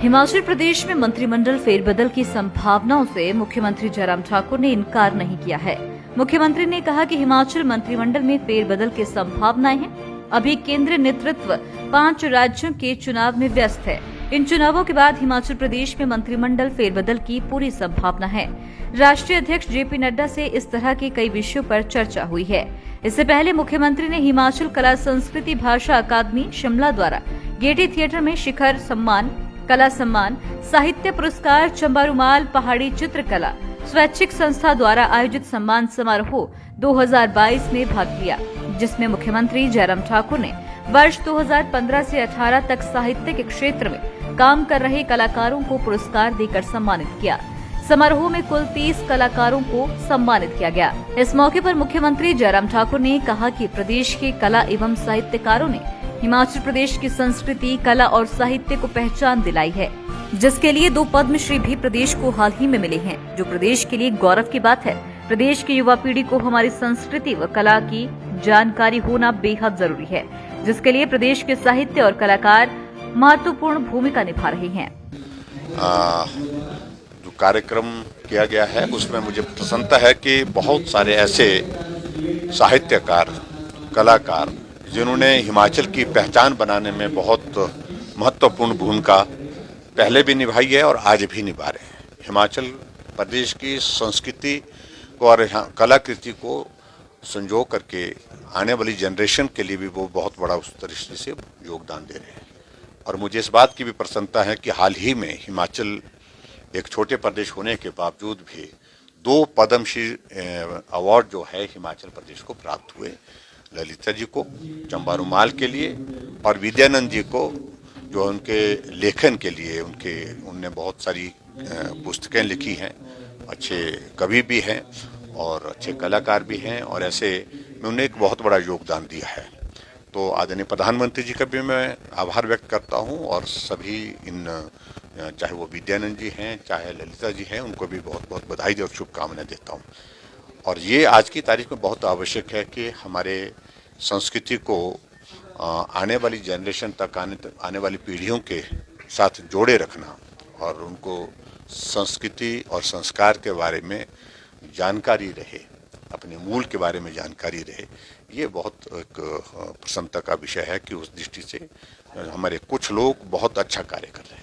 हिमाचल प्रदेश में मंत्रिमंडल फेरबदल की संभावनाओं से मुख्यमंत्री जयराम ठाकुर ने इनकार नहीं किया है। मुख्यमंत्री ने कहा कि हिमाचल मंत्रिमंडल में फेरबदल की संभावनाएं हैं। अभी केंद्रीय नेतृत्व 5 राज्यों के चुनाव में व्यस्त है। इन चुनावों के बाद हिमाचल प्रदेश में मंत्रिमंडल फेरबदल की पूरी संभावना है। राष्ट्रीय अध्यक्ष जेपी नड्डा से इस तरह के कई विषयों पर चर्चा हुई है। इससे पहले मुख्यमंत्री ने हिमाचल कला संस्कृति भाषा अकादमी शिमला द्वारा गेयटी थिएटर में शिखर सम्मान, कला सम्मान, साहित्य पुरस्कार, चंबा रुमाल, पहाड़ी चित्रकला स्वैच्छिक संस्था द्वारा आयोजित सम्मान समारोह 2022 में भाग लिया, जिसमें मुख्यमंत्री जयराम ठाकुर ने वर्ष 2015 से 18 तक साहित्य के क्षेत्र में काम कर रहे कलाकारों को पुरस्कार देकर सम्मानित किया। समारोह में कुल 30 कलाकारों को सम्मानित किया गया। इस मौके पर मुख्यमंत्री जयराम ठाकुर ने कहा कि प्रदेश के कला एवं साहित्यकारों ने हिमाचल प्रदेश की संस्कृति, कला और साहित्य को पहचान दिलाई है, जिसके लिए 2 पद्मश्री भी प्रदेश को हाल ही में मिले हैं, जो प्रदेश के लिए गौरव की बात है। प्रदेश की युवा पीढ़ी को हमारी संस्कृति व कला की जानकारी होना बेहद जरूरी है, जिसके लिए प्रदेश के साहित्य और कलाकार महत्वपूर्ण भूमिका निभा रहे हैं। जो कार्यक्रम किया गया है उसमें मुझे प्रसन्नता है कि बहुत सारे ऐसे साहित्यकार, कलाकार जिन्होंने हिमाचल की पहचान बनाने में बहुत महत्वपूर्ण भूमिका पहले भी निभाई है और आज भी निभा रहे हैं। हिमाचल प्रदेश की संस्कृति और कलाकृति को संजो करके आने वाली जनरेशन के लिए भी वो बहुत बड़ा उस तरीके से योगदान दे रहे हैं। और मुझे इस बात की भी प्रसन्नता है कि हाल ही में हिमाचल एक छोटे प्रदेश होने के बावजूद भी 2 पद्मश्री अवार्ड जो है हिमाचल प्रदेश को प्राप्त हुए। ललिता जी को चंबा रुमाल के लिए और विद्यानंद जी को जो उनके लेखन के लिए उनने बहुत सारी पुस्तकें लिखी हैं, अच्छे कवि भी हैं और अच्छे कलाकार भी हैं और ऐसे में उन्हें एक बहुत बड़ा योगदान दिया है। तो आदरणीय प्रधानमंत्री जी का भी मैं आभार व्यक्त करता हूं और सभी चाहे वो विद्यानंद जी हैं चाहे ललिता जी हैं, उनको भी बहुत बहुत बधाई और शुभकामनाएं देता हूं। और ये आज की तारीख में बहुत आवश्यक है कि हमारे संस्कृति को आने वाली जनरेशन तक आने वाली पीढ़ियों के साथ जोड़े रखना और उनको संस्कृति और संस्कार के बारे में जानकारी रहे, अपने मूल के बारे में जानकारी रहे। ये बहुत एक प्रसन्नता का विषय है कि उस दृष्टि से हमारे कुछ लोग बहुत अच्छा कार्य कर रहे हैं।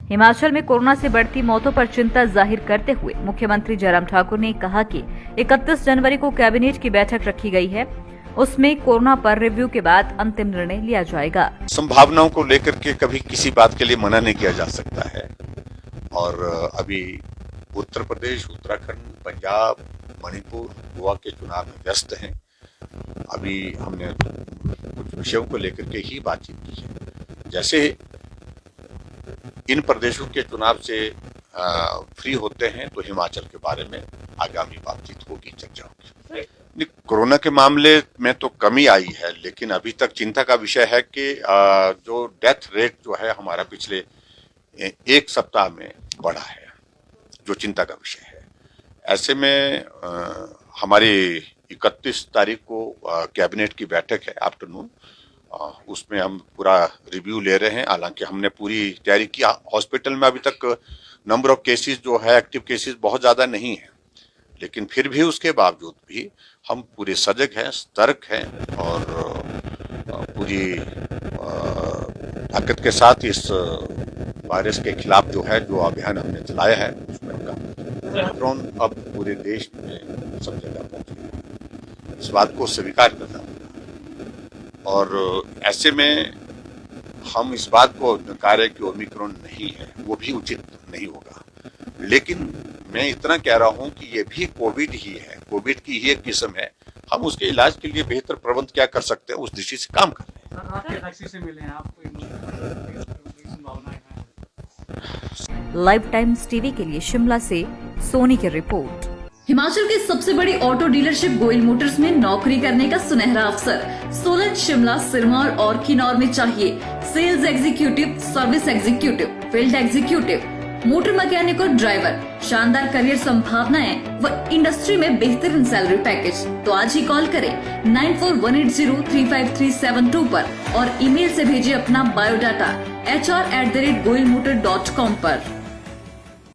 हिमाचल में कोरोना से बढ़ती मौतों पर चिंता जाहिर करते हुए मुख्यमंत्री जयराम ठाकुर ने कहा कि 31 जनवरी को कैबिनेट की बैठक रखी गई है, उसमें कोरोना पर रिव्यू के बाद अंतिम निर्णय लिया जाएगा। संभावनाओं को लेकर के कभी किसी बात के लिए मना नहीं किया जा सकता है और अभी उत्तर प्रदेश, उत्तराखंड, पंजाब, मणिपुर, गोवा के चुनाव में व्यस्त हैं। अभी हमने कुछ विषयों को लेकर के ही बातचीत की है। जैसे इन प्रदेशों के चुनाव से फ्री होते हैं तो हिमाचल के बारे में आगामी बातचीत होगी, चर्चा होगी। कोरोना के मामले में तो कमी आई है, लेकिन अभी तक चिंता का विषय है कि जो डेथ रेट जो है हमारा पिछले 1 सप्ताह में बढ़ा है, जो चिंता का विषय है। ऐसे में हमारी 31 तारीख को कैबिनेट की बैठक है आफ्टरनून, उसमें हम पूरा रिव्यू ले रहे हैं। हालांकि हमने पूरी तैयारी की। हॉस्पिटल में अभी तक नंबर ऑफ केसेस जो है, एक्टिव केसेस बहुत ज़्यादा नहीं है, लेकिन फिर भी उसके बावजूद भी हम पूरे सजग हैं, सतर्क हैं और पूरी ताकत के साथ इस वायरस के खिलाफ जो अभियान हमने चलाया है उसमें ओमिक्रॉन अब पूरे देश में सब जगह पहुंच गया। इस बात को स्वीकार करना होगा और ऐसे में हम इस बात को नकार है कि ओमिक्रॉन नहीं है, वो भी उचित नहीं होगा। लेकिन मैं इतना कह रहा हूं कि ये भी कोविड ही है, कोविड की ही एक किस्म है। हम उसके इलाज के लिए बेहतर प्रबंध क्या कर सकते हैं, उस दृष्टि से काम कर रहे हैं। लाइव टाइम्स टीवी के लिए शिमला से सोनी की रिपोर्ट। हिमाचल की सबसे बड़ी ऑटो डीलरशिप गोयल मोटर्स में नौकरी करने का सुनहरा अवसर सोलन, शिमला, सिरमौर और किन्नौर में चाहिए sales executive, service executive, field executive, motor mechanic और ड्राइवर। शानदार करियर संभावनाएं व इंडस्ट्री में बेहतरीन सैलरी पैकेज। तो आज ही कॉल करें 9418035372 पर और ईमेल से भेजिए अपना बायोडाटा hr@goilmotor.com पर।